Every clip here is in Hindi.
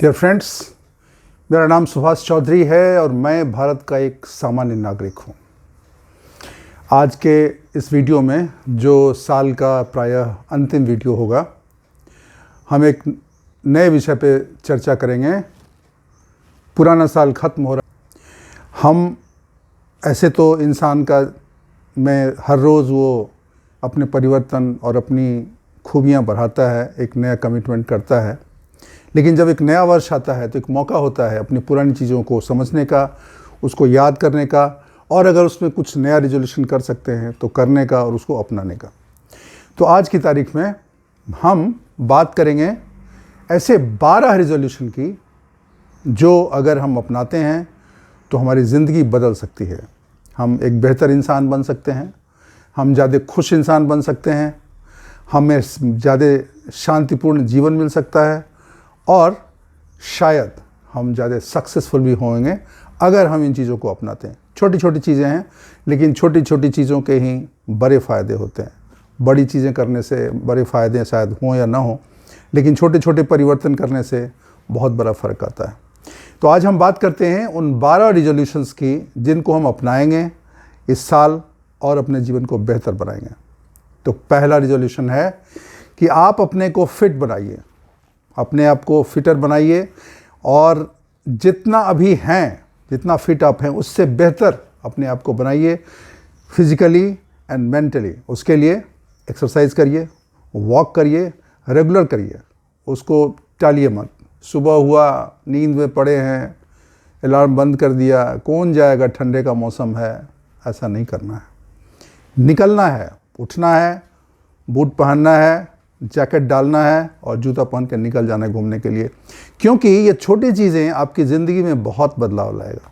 डियर फ्रेंड्स, मेरा नाम सुभाष चौधरी है और मैं भारत का एक सामान्य नागरिक हूँ। आज के इस वीडियो में, जो साल का प्रायः अंतिम वीडियो होगा, हम एक नए विषय पे चर्चा करेंगे। पुराना साल ख़त्म हो रहा। हम ऐसे तो इंसान का में हर रोज़ वो अपने परिवर्तन और अपनी खूबियाँ बढ़ाता है, एक नया कमिटमेंट करता है। लेकिन जब एक नया वर्ष आता है तो एक मौका होता है अपनी पुरानी चीज़ों को समझने का, उसको याद करने का, और अगर उसमें कुछ नया रिजोल्यूशन कर सकते हैं तो करने का और उसको अपनाने का। तो आज की तारीख में हम बात करेंगे ऐसे 12 रिजोल्यूशन की जो अगर हम अपनाते हैं तो हमारी ज़िंदगी बदल सकती है। हम एक बेहतर इंसान बन सकते हैं, हम ज़्यादा खुश इंसान बन सकते हैं, हमें ज़्यादा शांतिपूर्ण जीवन मिल सकता है और शायद हम ज़्यादा सक्सेसफुल भी होंगे अगर हम इन चीज़ों को अपनाते हैं। छोटी छोटी चीज़ें हैं, लेकिन छोटी छोटी चीज़ों के ही बड़े फ़ायदे होते हैं। बड़ी चीज़ें करने से बड़े फ़ायदे शायद हों या ना हों, लेकिन छोटे छोटे परिवर्तन करने से बहुत बड़ा फ़र्क आता है। तो आज हम बात करते हैं उन 12 रिजोल्यूशंस की जिनको हम अपनाएंगे इस साल और अपने जीवन को बेहतर बनाएंगे। तो पहला रिजोल्यूशन है कि आप अपने को फिट बनाइए, अपने आप को फिटर बनाइए और जितना अभी हैं, जितना फिट आप हैं, उससे बेहतर अपने आप को बनाइए फिज़िकली एंड मेंटली। उसके लिए एक्सरसाइज करिए, वॉक करिए, रेगुलर करिए, उसको टालिए मत। सुबह हुआ, नींद में पड़े हैं, अलार्म बंद कर दिया, कौन जाएगा, ठंडे का मौसम है, ऐसा नहीं करना है। निकलना है, उठना है, बूट पहनना है, जैकेट डालना है और जूता पहन कर निकल जाना है घूमने के लिए, क्योंकि ये छोटी चीज़ें आपकी ज़िंदगी में बहुत बदलाव लाएगा।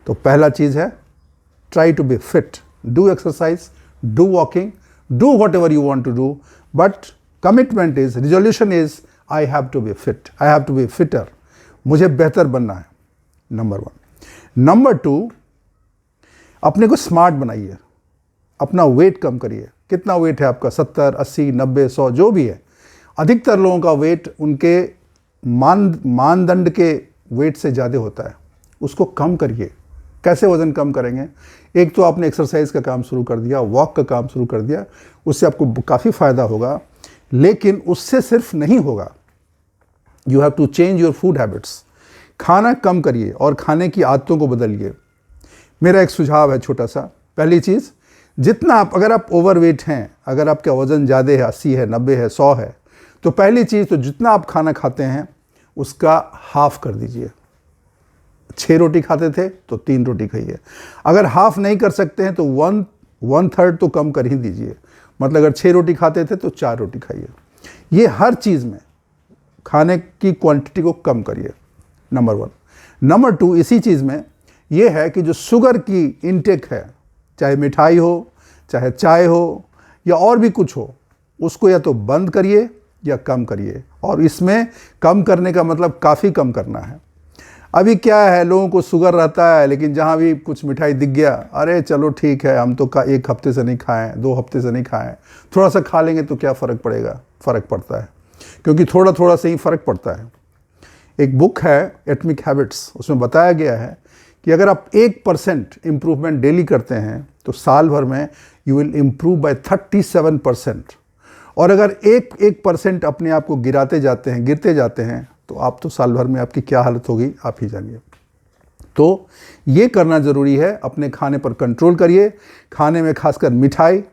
तो पहला चीज़ है, try to be fit, do exercise, do walking, do whatever you want to do, but commitment is, resolution is, I have to be fit, I have to be fitter. मुझे बेहतर बनना है, नंबर 1। नंबर 2, अपने को स्मार्ट बनाइए, अपना वेट कम करिए। कितना वेट है आपका? 70, 80, 90, 100, जो भी है। अधिकतर लोगों का वेट उनके मानदंड के वेट से ज़्यादा होता है। उसको कम करिए। कैसे वज़न कम करेंगे? एक तो आपने एक्सरसाइज का काम शुरू कर दिया, वॉक का काम शुरू कर दिया, उससे आपको काफ़ी फ़ायदा होगा। लेकिन उससे सिर्फ नहीं होगा, you have to change your food habits. खाना कम करिए और खाने की आदतों को बदलिए। मेरा एक सुझाव है छोटा सा। पहली चीज़, जितना अगर आप ओवरवेट हैं, अगर आपका वज़न ज़्यादा है, 80 है, 90 है, 100 है, तो पहली चीज़ तो जितना आप खाना खाते हैं उसका हाफ कर दीजिए। 6 रोटी खाते थे तो 3 रोटी खाइए। अगर हाफ नहीं कर सकते हैं तो 1/3 तो कम कर ही दीजिए। मतलब अगर 6 रोटी खाते थे तो 4 रोटी खाइए। ये हर चीज़ में खाने की क्वांटिटी को कम करिए, नंबर 1। नंबर 2, इसी चीज़ में ये है कि जो शुगर की इनटेक है, चाहे मिठाई हो, चाहे चाय हो या और भी कुछ हो, उसको या तो बंद करिए या कम करिए। और इसमें कम करने का मतलब काफ़ी कम करना है। अभी क्या है, लोगों को शुगर रहता है, लेकिन जहाँ भी कुछ मिठाई दिख गया, अरे चलो ठीक है, हम तो 1 हफ्ते से नहीं खाएं, 2 हफ्ते से नहीं खाएं, थोड़ा सा खा लेंगे तो क्या फ़र्क पड़ेगा? फ़र्क पड़ता है, क्योंकि थोड़ा थोड़ा से ही फ़र्क पड़ता है। एक बुक है एटॉमिक हैबिट्स, उसमें बताया गया है कि अगर आप 1% इम्प्रूवमेंट डेली करते हैं तो साल भर में यू विल इम्प्रूव बाय 37%। और अगर 1% अपने आप को गिरते जाते हैं तो आप तो साल भर में आपकी क्या हालत होगी आप ही जानिए। तो ये करना ज़रूरी है। अपने खाने पर कंट्रोल करिए। खाने में खासकर मिठाई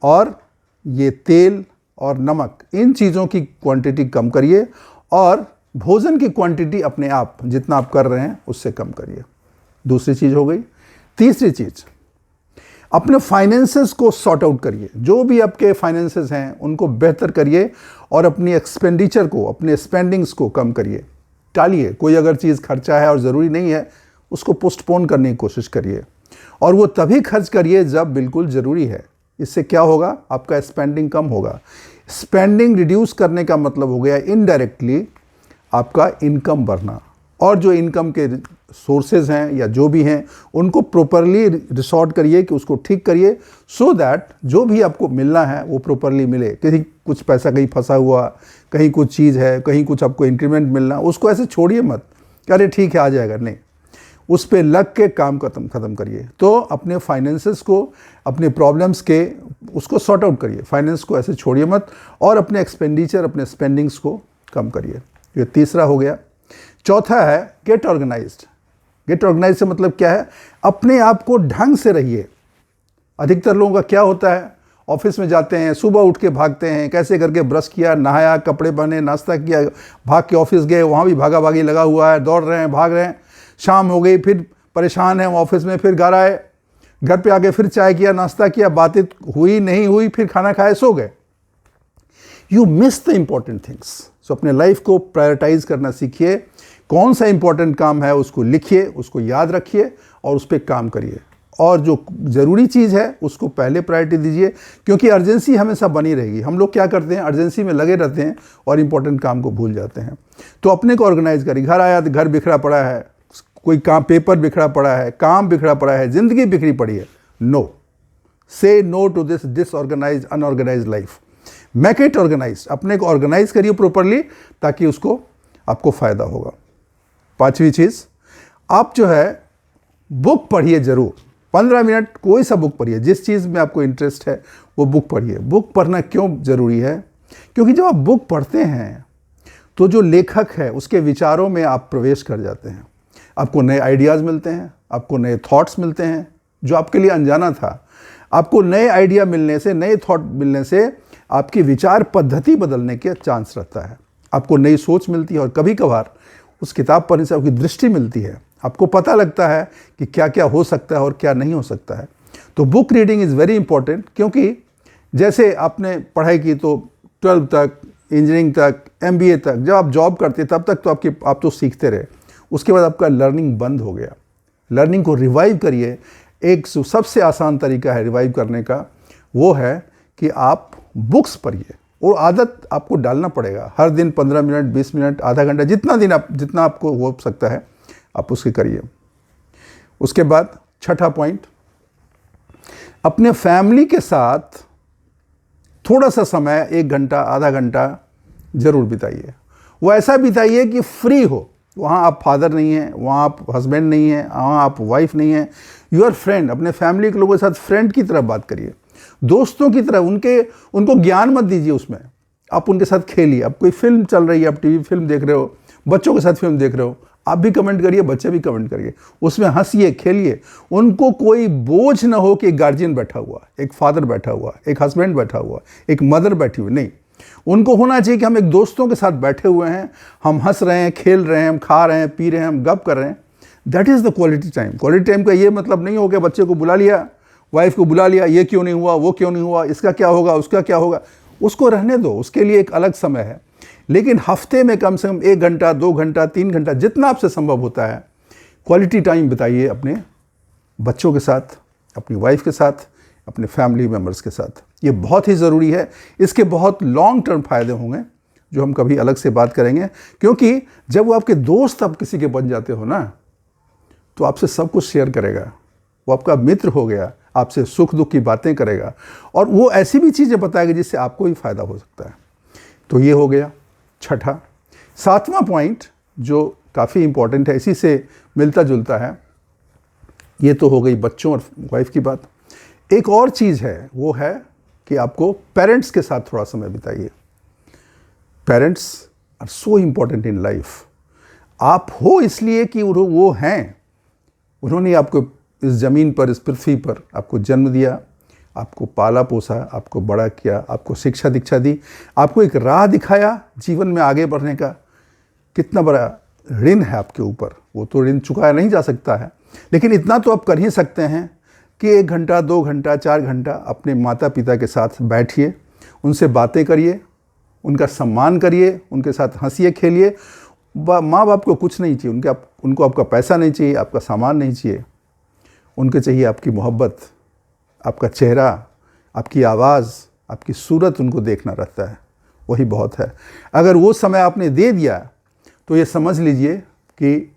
और ये तेल और नमक, इन चीज़ों की क्वांटिटी कम करिए और भोजन की क्वांटिटी अपने आप जितना आप कर रहे हैं उससे कम करिए। दूसरी चीज़ हो गई। तीसरी चीज़, अपने फाइनेंसेस को सॉर्ट आउट करिए। जो भी आपके फाइनेंसेस हैं उनको बेहतर करिए और अपनी एक्सपेंडिचर को, अपने स्पेंडिंग्स को कम करिए, टालिए। कोई अगर चीज़ खर्चा है और ज़रूरी नहीं है, उसको पोस्टपोन करने की कोशिश करिए और वो तभी खर्च करिए जब बिल्कुल ज़रूरी है। इससे क्या होगा? आपका स्पेंडिंग कम होगा। स्पेंडिंग रिड्यूस करने का मतलब हो गया इनडायरेक्टली आपका इनकम बढ़ना, और जो इनकम के सोर्सेज हैं या जो भी हैं उनको प्रॉपरली रिसॉर्ट करिए कि उसको ठीक करिए, सो दैट जो भी आपको मिलना है वो प्रॉपरली मिले। किसी कुछ पैसा कहीं फंसा हुआ, कहीं कुछ चीज़ है, कहीं कुछ आपको इंक्रीमेंट मिलना, उसको ऐसे छोड़िए मत, अरे ठीक है आ जाएगा, नहीं, उस पर लग के काम ख़त्म करिए। तो अपने फाइनेंसेस को, अपने प्रॉब्लम्स के उसको सॉर्ट आउट करिए, फाइनेंस को ऐसे छोड़िए मत, और अपने एक्सपेंडिचर, अपने स्पेंडिंग्स को कम करिए। ये तीसरा हो गया। चौथा है गेट ऑर्गेनाइज्ड। गेट ऑर्गेनाइज से मतलब क्या है, अपने आप को ढंग से रहिए। अधिकतर लोगों का क्या होता है, ऑफिस में जाते हैं, सुबह उठ के भागते हैं, कैसे करके ब्रश किया, नहाया, कपड़े पहने, नाश्ता किया, भाग के ऑफिस गए, वहाँ भी भागा भागी लगा हुआ है, दौड़ रहे हैं, भाग रहे हैं, शाम हो गई, फिर परेशान है ऑफिस में, फिर घर आए, घर पे आके फिर चाय किया, नाश्ता किया, बातें हुई नहीं हुई, फिर खाना खाए, सो गए। You miss the important things. So अपने लाइफ को प्रायोरिटाइज करना सीखिए। कौन सा इंपॉर्टेंट काम है उसको लिखिए, उसको याद रखिए और उस पर काम करिए, और जो ज़रूरी चीज़ है उसको पहले प्रायोरिटी दीजिए, क्योंकि अर्जेंसी हमेशा बनी रहेगी। हम लोग क्या करते हैं, अर्जेंसी में लगे रहते हैं और इंपॉर्टेंट काम को भूल जाते हैं। तो अपने को ऑर्गेनाइज करिए। घर आया तो घर बिखरा पड़ा है, कोई काम, पेपर बिखरा पड़ा है, काम बिखरा पड़ा है, ज़िंदगी बिखरी पड़ी है, no, say no to this disorganise unorganise life. Make it organise. अपने को ऑर्गेनाइज करिए प्रॉपरली, ताकि उसको आपको फ़ायदा होगा। पांचवी चीज़, आप जो है बुक पढ़िए ज़रूर। 15 मिनट कोई सा बुक पढ़िए, जिस चीज़ में आपको इंटरेस्ट है वो बुक पढ़िए। बुक पढ़ना क्यों ज़रूरी है, क्योंकि जब आप बुक पढ़ते हैं तो जो लेखक है उसके विचारों में आप प्रवेश कर जाते हैं, आपको नए आइडियाज़ मिलते हैं, आपको नए थॉट्स मिलते हैं जो आपके लिए अनजाना था। आपको नए आइडिया मिलने से, नए थॉट मिलने से आपकी विचार पद्धति बदलने के चांस रहता है, आपको नई सोच मिलती है, और कभी कभार उस किताब पढ़ने से आपकी दृष्टि मिलती है, आपको पता लगता है कि क्या क्या हो सकता है और क्या नहीं हो सकता है। तो book reading is very important, क्योंकि जैसे आपने पढ़ाई की तो 12 तक, इंजीनियरिंग तक, MBA तक, जब आप जॉब करते तब तक तो आप तो सीखते रहे, उसके बाद आपका लर्निंग बंद हो गया। लर्निंग को रिवाइव करिए। एक सबसे आसान तरीका है रिवाइव करने का, वो है कि आप बुक्स पढ़िए, और आदत आपको डालना पड़ेगा। हर दिन 15 मिनट, 20 मिनट, आधा घंटा, जितना आपको हो सकता है आप उसके करिए। उसके बाद छठा पॉइंट, अपने फैमिली के साथ थोड़ा सा समय, 1 घंटा, आधा घंटा ज़रूर बिताइए। वो ऐसा बिताइए कि फ्री हो। वहाँ आप फादर नहीं हैं, वहाँ आप हस्बैंड नहीं हैं, वहाँ आप वाइफ नहीं हैं, यूर फ्रेंड। अपने फैमिली के लोगों के साथ फ्रेंड की तरह बात करिए, दोस्तों की तरह। उनको ज्ञान मत दीजिए उसमें, आप उनके साथ खेलिए। अब कोई फिल्म चल रही है, आप टीवी फिल्म देख रहे हो, बच्चों के साथ फिल्म देख रहे हो, आप भी कमेंट करिए, बच्चे भी कमेंट करिए, उसमें हंसिए, खेलिए। उनको कोई बोझ ना हो कि एक गार्जियन बैठा हुआ, एक फादर बैठा हुआ, एक हस्बैंड बैठा हुआ, एक मदर बैठी हुई, नहीं। उनको होना चाहिए कि हम एक दोस्तों के साथ बैठे हुए हैं, हम हंस रहे हैं, खेल रहे हैं, हम खा रहे हैं, पी रहे हैं, हम गप कर रहे हैं। That is the quality time. Quality time का ये मतलब नहीं हो गया बच्चे को बुला लिया, वाइफ को बुला लिया, ये क्यों नहीं हुआ, वो क्यों नहीं हुआ, इसका क्या होगा, उसका क्या होगा। उसको रहने दो, उसके लिए एक अलग समय है। लेकिन हफ्ते में कम से कम 1 घंटा, 2 घंटा, 3 घंटा, जितना आपसे संभव होता है, क्वालिटी टाइम बिताइए अपने बच्चों के साथ, अपनी वाइफ के साथ, अपने फैमिली मेम्बर्स के साथ। ये बहुत ही ज़रूरी है। इसके बहुत लॉन्ग टर्म फ़ायदे होंगे जो हम कभी अलग से बात करेंगे, क्योंकि जब वो आपके दोस्त आप किसी के बन जाते हो ना, तो आपसे सब कुछ शेयर करेगा, वो आपका मित्र हो गया, आपसे सुख दुख की बातें करेगा, और वो ऐसी भी चीज़ें बताएगा जिससे आपको ही फ़ायदा हो सकता है। तो ये हो गया छठा। सातवां पॉइंट जो काफ़ी इम्पॉर्टेंट है, इसी से मिलता जुलता है, ये तो हो गई बच्चों और वाइफ की बात। एक और चीज़ है, वो है कि आपको पेरेंट्स के साथ थोड़ा समय बिताइए। Parents are so important in life. आप हो इसलिए कि वो हैं, उन्होंने आपको इस ज़मीन पर, इस पृथ्वी पर आपको जन्म दिया, आपको पाला पोसा, आपको बड़ा किया, आपको शिक्षा दीक्षा दी, आपको एक राह दिखाया जीवन में आगे बढ़ने का। कितना बड़ा ऋण है आपके ऊपर, वो तो ऋण चुकाया नहीं जा सकता है, लेकिन इतना तो आप कर ही सकते हैं कि 1 घंटा, 2 घंटा, 4 घंटा अपने माता पिता के साथ बैठिए, उनसे बातें करिए, उनका सम्मान करिए, उनके साथ हंसिए, खेलिए। माँ बाप को कुछ नहीं चाहिए, उनको आपका पैसा नहीं चाहिए, आपका सामान नहीं चाहिए, उनके चाहिए आपकी मोहब्बत, आपका चेहरा, आपकी आवाज़, आपकी सूरत उनको देखना रहता है, वही बहुत है। अगर वो समय आपने दे दिया तो ये समझ लीजिए कि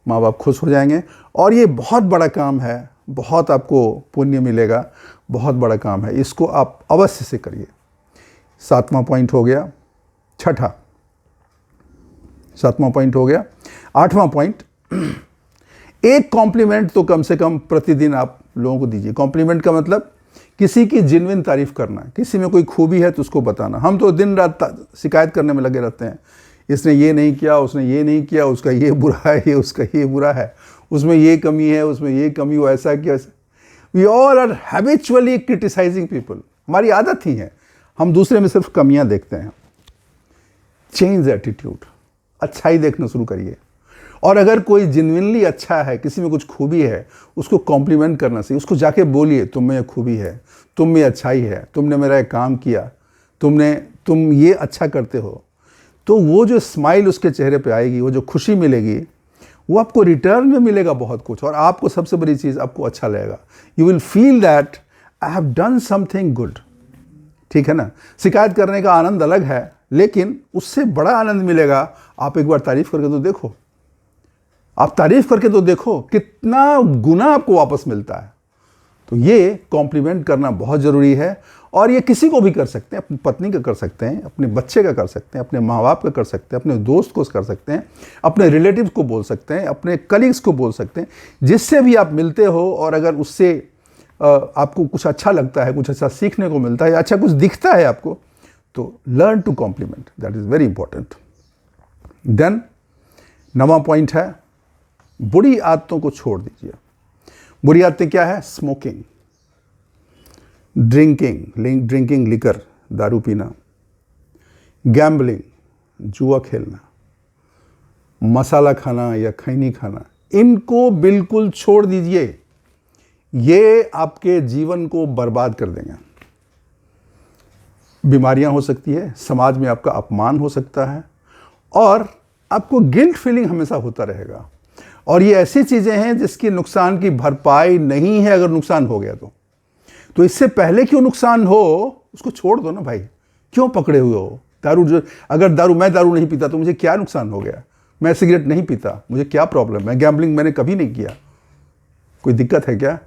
माँ बाप खुश हो जाएंगे। और ये बहुत बड़ा काम है, बहुत आपको पुण्य मिलेगा, बहुत बड़ा काम है, इसको आप अवश्य से करिए। 7वां पॉइंट हो गया, 7वां पॉइंट हो गया। 8वां पॉइंट, एक कॉम्प्लीमेंट तो कम से कम प्रतिदिन आप लोगों को दीजिए। कॉम्प्लीमेंट का मतलब किसी की जेन्युइन तारीफ करना, किसी में कोई खूबी है तो उसको बताना। हम तो दिन रात शिकायत करने में लगे रहते हैं, इसने ये नहीं किया, उसने ये नहीं किया, उसका ये बुरा है, ये उसका ये बुरा है, उसमें ये कमी है, उसमें ये कमी, वो ऐसा किया। We all are habitually criticising people. हमारी आदत ही है, हम दूसरे में सिर्फ कमियां देखते हैं। चेंज एटीट्यूड, अच्छाई देखना शुरू करिए। और अगर कोई जेन्युइनली अच्छा है, किसी में कुछ खूबी है, उसको कॉम्प्लीमेंट करना चाहिए। उसको जाके बोलिए, तुम में ये खूबी है, तुम में अच्छाई है, तुमने मेरा एक काम किया, तुम ये अच्छा करते हो। तो वो जो स्माइल उसके चेहरे पे आएगी, वो जो खुशी मिलेगी, वो आपको रिटर्न में मिलेगा बहुत कुछ। और आपको सबसे बड़ी चीज़, आपको अच्छा लगेगा। You will feel that I have done something good. ठीक है ना। शिकायत करने का आनंद अलग है, लेकिन उससे बड़ा आनंद मिलेगा, आप एक बार तारीफ करके तो देखो। आप तारीफ करके तो देखो कितना गुना आपको वापस मिलता है। तो ये कॉम्प्लीमेंट करना बहुत ज़रूरी है। और ये किसी को भी कर सकते हैं, अपनी पत्नी का कर सकते हैं, अपने बच्चे का कर सकते हैं, अपने माँ बाप का कर सकते हैं, अपने दोस्त को कर सकते हैं, अपने रिलेटिव्स को बोल सकते हैं, अपने कलीग्स को बोल सकते हैं, जिससे भी आप मिलते हो। और अगर उससे आपको कुछ अच्छा लगता है, कुछ अच्छा सीखने को मिलता है, अच्छा कुछ दिखता है आपको, तो learn to compliment, that is very important. Then 9वां पॉइंट है, बुरी आदतों को छोड़ दीजिए। बुरी आदतें क्या है? स्मोकिंग, ड्रिंकिंग लिकर, दारू पीना, गैम्बलिंग, जुआ खेलना, मसाला खाना या खैनी खाना, इनको बिल्कुल छोड़ दीजिए। ये आपके जीवन को बर्बाद कर देंगे। बीमारियां हो सकती है, समाज में आपका अपमान हो सकता है, और आपको गिल्ट फीलिंग हमेशा होता रहेगा। और ये ऐसी चीज़ें हैं जिसकी नुकसान की भरपाई नहीं है। अगर नुकसान हो गया तो इससे पहले क्यों नुकसान हो, उसको छोड़ दो ना भाई। क्यों पकड़े हुए हो? मैं दारू नहीं पीता तो मुझे क्या नुकसान हो गया? मैं सिगरेट नहीं पीता, मुझे क्या प्रॉब्लम है? गैम्बलिंग मैंने कभी नहीं किया, कोई दिक्कत है क्या?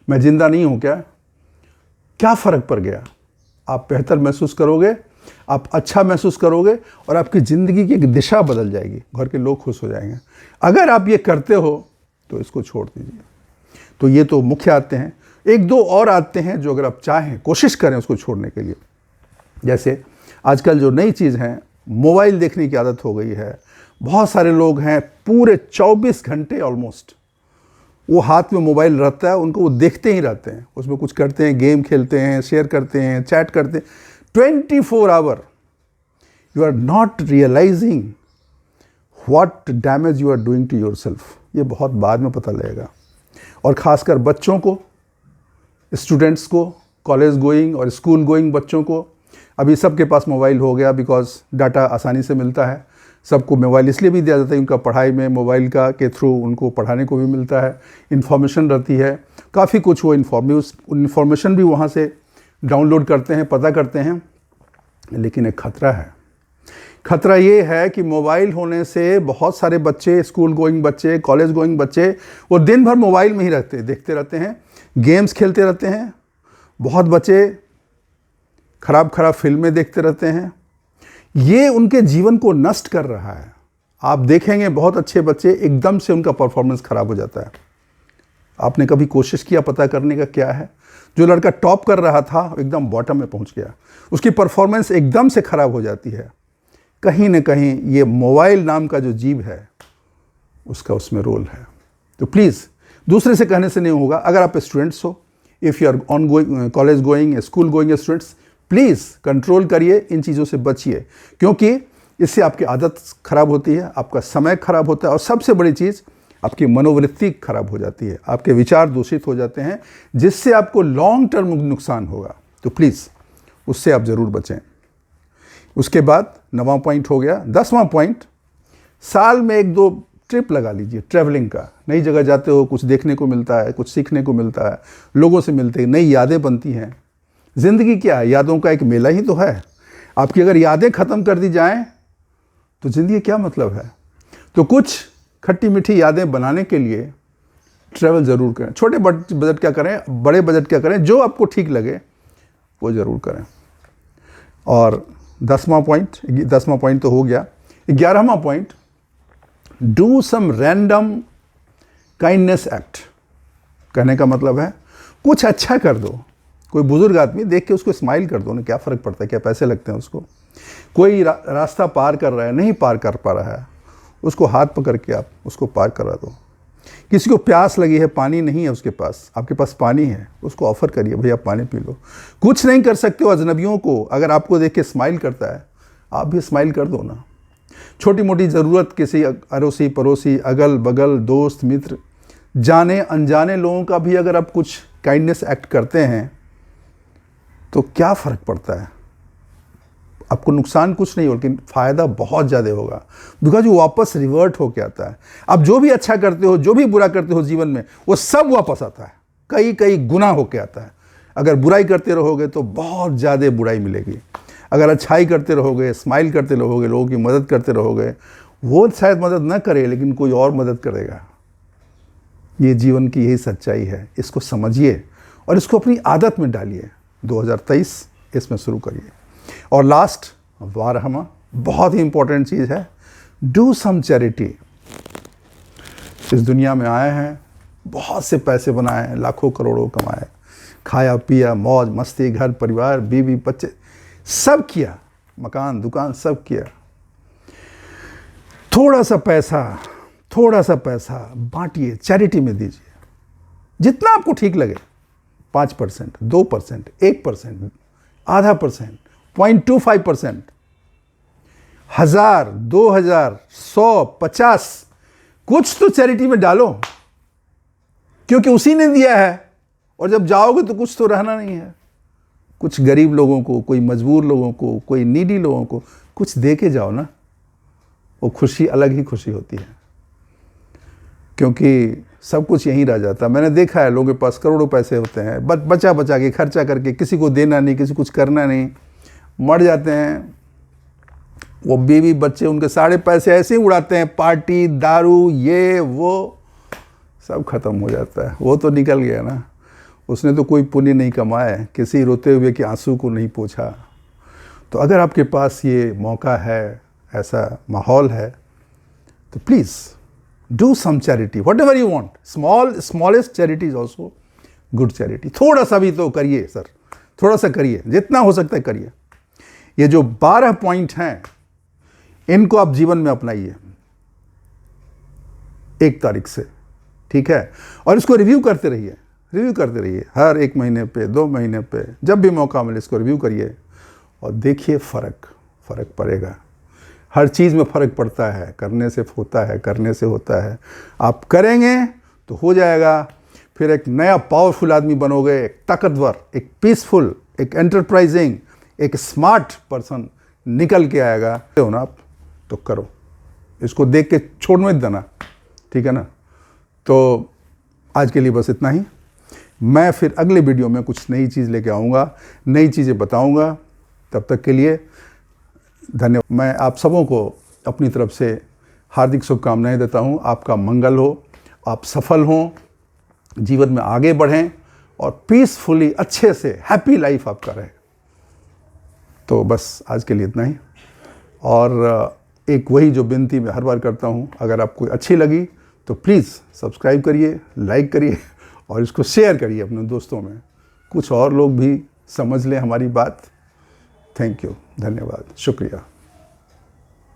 मैं जिंदा नहीं हूं क्या फ़र्क पड़ गया? आप बेहतर महसूस करोगे, आप अच्छा महसूस करोगे, और आपकी ज़िंदगी की एक दिशा बदल जाएगी, घर के लोग खुश हो जाएंगे। अगर आप ये करते हो तो इसको छोड़ दीजिए। तो ये तो मुख्य आदतें हैं। एक दो और आदतें हैं जो अगर आप चाहें, कोशिश करें उसको छोड़ने के लिए। जैसे आजकल जो नई चीज़ है, मोबाइल देखने की आदत हो गई है। बहुत सारे लोग हैं, पूरे 24 घंटे ऑलमोस्ट वो हाथ में मोबाइल रहता है, उनको वो देखते ही रहते हैं, उसमें कुछ करते हैं, गेम खेलते हैं, शेयर करते हैं, चैट करते हैं 24 आवर। You are not realising what damage you are doing to yourself. ये बहुत बाद में पता लगेगा। और ख़ासकर बच्चों को, स्टूडेंट्स को, कॉलेज गोइंग और स्कूल गोइंग बच्चों को, अभी सबके पास मोबाइल हो गया, बिकॉज डाटा आसानी से मिलता है। सबको मोबाइल इसलिए भी दिया जाता है, उनका पढ़ाई में मोबाइल के थ्रू उनको पढ़ाने को भी मिलता है, इन्फॉर्मेशन रहती है, काफ़ी कुछ वो इन्फॉर्मेशन भी वहाँ से डाउनलोड करते हैं, पता करते हैं। लेकिन एक खतरा है। खतरा ये है कि मोबाइल होने से बहुत सारे बच्चे, स्कूल गोइंग बच्चे, कॉलेज गोइंग बच्चे, वो दिन भर मोबाइल में ही देखते रहते हैं, गेम्स खेलते रहते हैं। बहुत बच्चे खराब फिल्में देखते रहते हैं। ये उनके जीवन को नष्ट कर रहा है। आप देखेंगे बहुत अच्छे बच्चे, एकदम से उनका परफॉर्मेंस खराब हो जाता है। आपने कभी कोशिश किया पता करने का क्या है? जो लड़का टॉप कर रहा था एकदम बॉटम में पहुंच गया, उसकी परफॉर्मेंस एकदम से खराब हो जाती है। कहीं ना कहीं ये मोबाइल नाम का जो जीव है उसका उसमें रोल है। तो प्लीज़ दूसरे से कहने से नहीं होगा। अगर आप स्टूडेंट्स हो, if you are on going, college going, school going students, please control करिए, इन चीज़ों से बचिए, क्योंकि इससे आपकी आदत खराब होती है, आपका समय खराब होता है, और सबसे बड़ी चीज़ आपकी मनोवृत्ति खराब हो जाती है, आपके विचार दूषित हो जाते हैं, जिससे आपको लॉन्ग टर्म नुकसान होगा। तो प्लीज़ उससे आप ज़रूर बचें। उसके बाद 9वां पॉइंट हो गया। 10वां पॉइंट, साल में 1-2 ट्रिप लगा लीजिए ट्रैवलिंग का। नई जगह जाते हो, कुछ देखने को मिलता है, कुछ सीखने को मिलता है, लोगों से मिलते हैं, नई यादें बनती हैं। ज़िंदगी क्या है? यादों का एक मेला ही तो है। आपकी अगर यादें ख़त्म कर दी जाएं तो ज़िंदगी क्या मतलब है? तो कुछ खट्टी मीठी यादें बनाने के लिए ट्रैवल ज़रूर करें। छोटे बजट क्या करें, बड़े बजट क्या करें, जो आपको ठीक लगे वो ज़रूर करें। और 10वां पॉइंट तो हो गया। 11वां point, do some random kindness act. कहने का मतलब है कुछ अच्छा कर दो। कोई बुजुर्ग आदमी देख के उसको स्माइल कर दो ना, क्या फ़र्क पड़ता है, क्या पैसे लगते हैं उसको। कोई रास्ता पार कर रहा है, नहीं पार कर पा रहा है, उसको हाथ पकड़ के आप उसको पार करा दो। किसी को प्यास लगी है, पानी नहीं है उसके पास, आपके पास पानी है, उसको ऑफ़र करिए, भैया पानी पी लो। कुछ नहीं कर सकते हो अजनबियों को, अगर आपको देख के स्माइल करता है आप भी स्माइल कर दो ना। छोटी मोटी ज़रूरत किसी अड़ोसी पड़ोसी, अगल बगल, दोस्त मित्र, जाने अनजाने लोगों का भी अगर आप कुछ काइंडनेस एक्ट करते हैं तो क्या फ़र्क पड़ता है। आपको नुकसान कुछ नहीं हो, लेकिन फ़ायदा बहुत ज़्यादा होगा, बिकॉज वो वापस रिवर्ट होके आता है। आप जो भी अच्छा करते हो, जो भी बुरा करते हो जीवन में, वो सब वापस आता है, कई कई गुना होके आता है। अगर बुराई करते रहोगे तो बहुत ज़्यादा बुराई मिलेगी। अगर अच्छाई करते रहोगे, स्माइल करते रहोगे, लोगों की मदद करते रहोगे, वो शायद मदद ना करे लेकिन कोई और मदद करेगा। ये जीवन की यही सच्चाई है, इसको समझिए और इसको अपनी आदत में डालिए। 2023 इसमें शुरू करिए। और लास्ट 12वां बहुत ही इंपॉर्टेंट चीज़ है, डू सम चैरिटी। इस दुनिया में आए हैं, बहुत से पैसे बनाए हैं, लाखों करोड़ों कमाए, खाया पिया, मौज मस्ती, घर परिवार, बीवी बच्चे सब किया, मकान दुकान सब किया। थोड़ा सा पैसा बांटिए, चैरिटी में दीजिए, जितना आपको ठीक लगे। 5%, 2%, 1%, आधा %, 0.25%, 1000, 2000, 100, 50, कुछ तो चैरिटी में डालो, क्योंकि उसी ने दिया है। और जब जाओगे तो कुछ तो रहना नहीं है। कुछ गरीब लोगों को, कोई मजबूर लोगों को, कोई नीडी लोगों को कुछ दे के जाओ ना, वो खुशी अलग ही खुशी होती है, क्योंकि सब कुछ यहीं रह जाता है। मैंने देखा है लोगों के पास करोड़ों पैसे होते हैं, बचा बचा के खर्चा करके, किसी को देना नहीं, किसी कुछ करना नहीं, मर जाते हैं। वो बीवी बच्चे उनके सारे पैसे ऐसे ही उड़ाते हैं, पार्टी दारू ये वो सब खत्म हो जाता है। वो तो निकल गया ना, उसने तो कोई पुण्य नहीं कमाया, किसी रोते हुए के आंसू को नहीं पोंछा। तो अगर आपके पास ये मौका है, ऐसा माहौल है, तो please do some charity, whatever you want. Smallest charity is also good charity. थोड़ा सा भी तो करिए सर, थोड़ा सा करिए, जितना हो सकता है करिए। ये जो 12 पॉइंट हैं, इनको आप जीवन में अपनाइए 1 तारीख से, ठीक है। और इसको रिव्यू करते रहिए हर 1 महीने पे, 2 महीने पे, जब भी मौका मिले इसको रिव्यू करिए और देखिए फ़र्क पड़ेगा। हर चीज़ में फ़र्क पड़ता है, करने से होता है। आप करेंगे तो हो जाएगा, फिर एक नया पावरफुल आदमी बनोगे, एक ताकतवर, एक पीसफुल, एक एंटरप्राइजिंग, एक स्मार्ट पर्सन निकल के आएगा। हो ना आप, तो करो, इसको देख के छोड़ मत देना, ठीक है ना। तो आज के लिए बस इतना ही। मैं फिर अगले वीडियो में कुछ नई चीज़ लेके आऊँगा, नई चीज़ें बताऊँगा। तब तक के लिए धन्यवाद। मैं आप सबों को अपनी तरफ से हार्दिक शुभकामनाएं देता हूं। आपका मंगल हो, आप सफल हों, जीवन में आगे बढ़ें और पीसफुली अच्छे से हैप्पी लाइफ आपका रहे। तो बस आज के लिए इतना ही। और एक वही जो विनती मैं हर बार करता हूं, अगर आपको अच्छी लगी तो प्लीज़ सब्सक्राइब करिए, लाइक करिए और इसको शेयर करिए अपने दोस्तों में, कुछ और लोग भी समझ लें हमारी बात। थैंक यू, धन्यवाद, शुक्रिया।